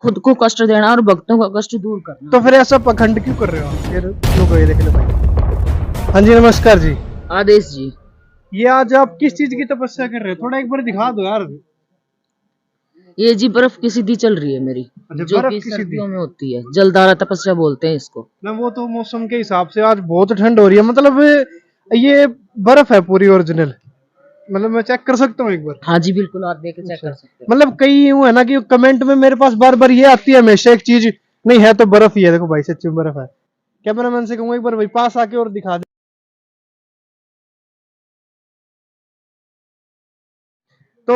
खुद को कष्ट देना और भक्तों का कष्ट दूर करना। तो फिर ऐसा पखंड क्यों कर रहे हो आप? फिर लोग ये देख लो भाई। हाँ जी, नमस्कार जी। आदेश जी। ये आज आप किस चीज की तपस्या कर रहे हो? थोड़ा एक बार दिखा दो यार। ये जी बर्फ की सिद्धि चल रही है मेरी, अच्छा, जो बर्फ कि की सीधी। सर्दियों में होती है। जलधारा तपस्या बोलते हैं इसको। ना वो तो मौसम के हिसाब से आज बहुत ठंड हो रही है, मतलब ये बर्फ है पूरी ओरिजिनल? मतलब मैं चेक कर सकता हूँ एक बार? हाँ जी बिल्कुल, आप देख के चेक अच्छा, कर सकते हो। मतलब कई यूं है ना कि कमेंट में मेरे पास बार बार ये आती है हमेशा एक चीज, नहीं है तो बर्फ ही है। देखो भाई, सच्ची में बर्फ है। कैमरामैन से कहूंगा एक बार भाई पास आके और दिखा दे। तो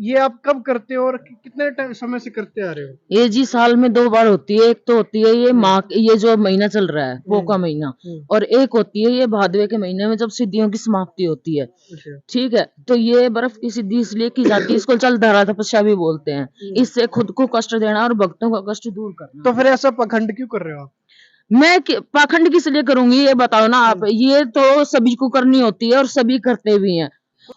ये आप कब करते हो और कितने समय से करते आ रहे हो? ये जी साल में 2 बार होती है। एक तो होती है ये माह, ये जो महीना चल रहा है पो का महीना, और एक होती है ये भादवे के महीने में जब सिद्धियों की समाप्ति होती है। अच्छा। ठीक है, तो ये बर्फ की सिद्धि इसलिए की जाती है, इसको जलधारा तपस्या भी बोलते हैं। इससे खुद को कष्ट देना और भक्तों का कष्ट दूर करना। तो फिर ऐसा पखंड क्यों कर रहे हो आप? पाखंड किस लिए करूंगी ये बताओ ना आप। ये तो सभी को करनी होती है और सभी करते भी हैं,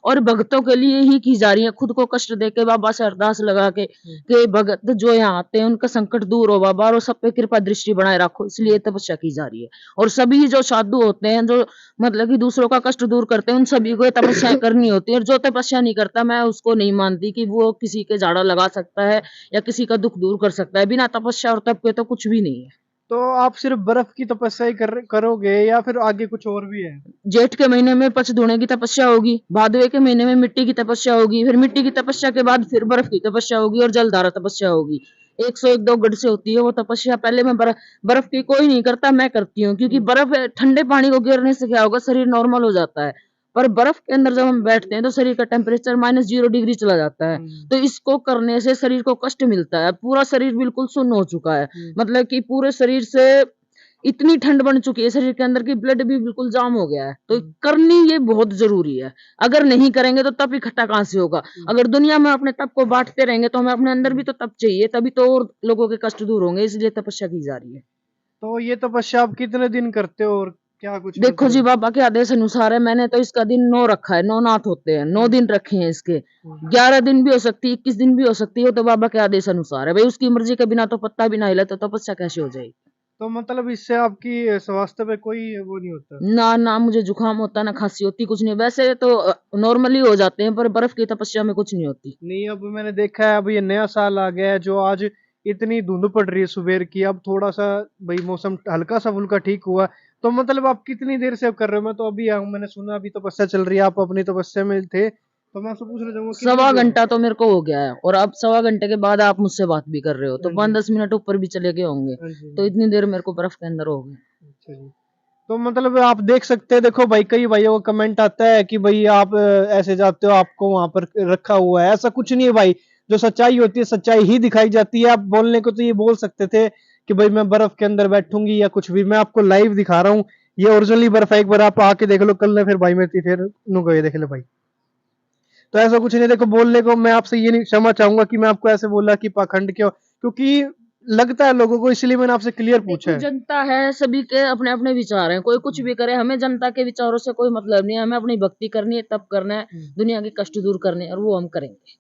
और भक्तों के लिए ही की जा रही है। खुद को कष्ट दे के बाबा से अरदास लगा के कि भगत जो यहाँ आते हैं उनका संकट दूर हो बाबा, और सब पे कृपा दृष्टि बनाए रखो, इसलिए तपस्या की जा रही है। और सभी जो साधु होते हैं, जो मतलब कि दूसरों का कष्ट दूर करते हैं, उन सभी को ये तपस्या करनी होती है। और जो तपस्या नहीं करता, मैं उसको नहीं मानती कि वो किसी के झाड़ा लगा सकता है या किसी का दुख दूर कर सकता है। बिना तपस्या और तप के तो कुछ भी नहीं है। तो आप सिर्फ बर्फ की तपस्या ही करोगे या फिर आगे कुछ और भी है? जेठ के महीने में पच धोने की तपस्या होगी, भादवे के महीने में मिट्टी की तपस्या होगी, फिर मिट्टी की तपस्या के बाद फिर बर्फ की तपस्या होगी और जलधारा तपस्या होगी। 101 2 गढ़ से होती है वो तपस्या। पहले मैं बर्फ की कोई नहीं करता, मैं करती हूँ, क्योंकि बर्फ ठंडे पानी को गिरने से क्या होगा, शरीर नॉर्मल हो जाता है। पर बर्फ के अंदर जब हम बैठते हैं तो शरीर का टेम्परेचर -0 डिग्री चला जाता है। तो इसको करने से शरीर को कष्ट मिलता है। पूरा शरीर बिल्कुल सुन्न हो चुका है, मतलब कि पूरे शरीर से इतनी ठंड बढ़ चुकी है शरीर के अंदर की ब्लड भी बिल्कुल जाम हो गया है। तो करनी ये बहुत जरूरी है। अगर नहीं करेंगे तो तप इकट्ठा कहाँ से होगा? अगर दुनिया में अपने तप को बांटते रहेंगे तो हमें अपने अंदर भी तो तप चाहिए, तभी तो और लोगों के कष्ट दूर होंगे। इसलिए तपस्या की जा रही है। तो ये तपस्या आप कितने दिन करते हो और क्या कुछ देखो जी, मतलब? बाबा के आदेश अनुसार है, मैंने तो इसका दिन 9 रखा है। 9 नाथ होते हैं, 9 दिन रखे हैं इसके। 11 दिन भी हो सकती है, 21 दिन भी हो सकती है, तो बाबा के आदेश अनुसार है भाई। उसकी मर्जी के बिना तो पत्ता भी ना हिला तो तपस्या कैसे हो जाएगी? तो मतलब इससे आपकी स्वास्थ्य पे कोई वो नहीं होता? ना ना, मुझे जुकाम होता, ना खांसी होती, कुछ नहीं। वैसे तो नॉर्मली हो जाते हैं, पर बर्फ की तपस्या में कुछ नहीं होती। नहीं, अब मैंने देखा है, अब ये नया साल आ गया है जो आज इतनी धुंध पड़ रही है सुबह की, अब थोड़ा सा भाई मौसम हल्का सा फुल्का ठीक हुआ। तो मतलब आप कितनी देर से अब कर रहे हो? मैं तो अभी आया हूँ, मैंने सुना अभी तपस्या चल रही है, आप अपनी तपस्या में थे, तो मैं आपसे पूछना चाहूंगा कितनी सवा देर है? घंटा तो मेरे को हो गया है, और अब सवा घंटे के बाद आप मुझसे बात भी कर रहे हो, तो हाँ जी। 5-10 मिनट ऊपर भी चले गए होंगे। हाँ जी। तो इतनी देर मेरे को बर्फ के अंदर हो गई। अच्छा जी। तो मतलब आप देख सकते हैं, देखो भाई कई भाइयों का कमेंट आता है कि भाई आप ऐसे जाते हो, आपको वहां पर रखा हुआ है। ऐसा कुछ नहीं है भाई, जो सच्चाई होती है सच्चाई ही दिखाई जाती है। आप बोलने को तो ये बोल सकते थे कि भाई मैं बर्फ के अंदर बैठूंगी या कुछ भी, मैं आपको लाइव दिखा रहा हूँ। ये ओरिजिनली बर्फ है, एक बार आप आके देख लो। कल ने फिर भाई मेरी फिर नु गए देख लो भाई। तो ऐसा कुछ नहीं। देखो बोलने को मैं आपसे ये नहीं क्षमा चाहूंगा कि मैं आपको ऐसे बोला कि पाखंड क्यों, क्योंकि लगता है लोगों को, इसलिए मैंने आपसे क्लियर पूछा देखो, है। जनता है, सभी के अपने अपने विचार हैं, कोई कुछ भी करे, हमें जनता के विचारों से कोई मतलब नहीं है। हमें अपनी भक्ति करनी है, तप करना है, दुनिया के कष्ट दूर करने हैं, और वो हम करेंगे।